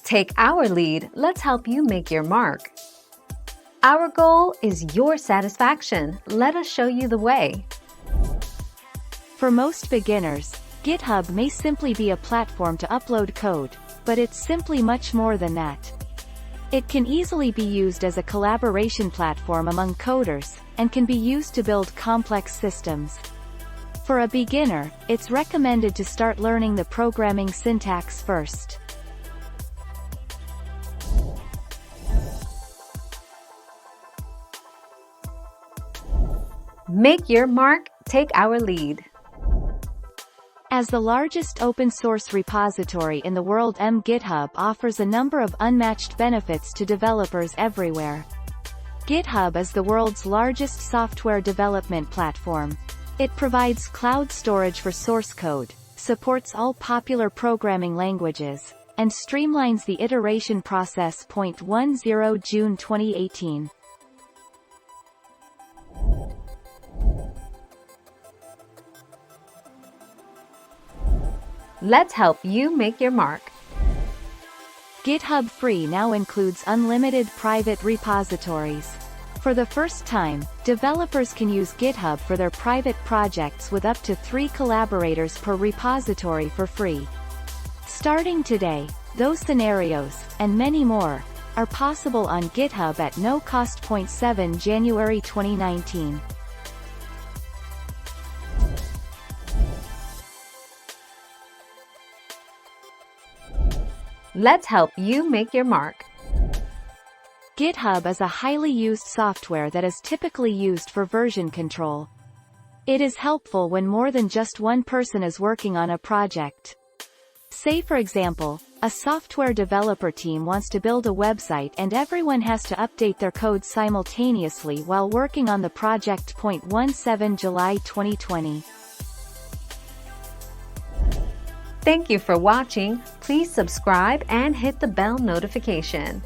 Take our lead, let's help you make your mark. Our goal is your satisfaction. Let us show you the way. For most beginners, GitHub may simply be a platform to upload code, but it's simply much more than that. It can easily be used as a collaboration platform among coders, and can be used to build complex systems. For a beginner, it's recommended to start learning the programming syntax first. Make your mark, take our lead. As the largest open-source repository in the world, GitHub offers a number of unmatched benefits to developers everywhere. GitHub is the world's largest software development platform. It provides cloud storage for source code, supports all popular programming languages, and streamlines the iteration process. 10 June 2018. Let's help you make your mark. GitHub Free now includes unlimited private repositories. For the first time, developers can use GitHub for their private projects with up to 3 collaborators per repository for free. Starting today, those scenarios, and many more, are possible on GitHub at no cost. 7 January 2019. Let's help you make your mark. GitHub is a highly used software that is typically used for version control. It is helpful when more than just one person is working on a project. Say for example, a software developer team wants to build a website and everyone has to update their code simultaneously while working on the project. 17 July 2020. Thank you for watching. Please subscribe and hit the bell notification.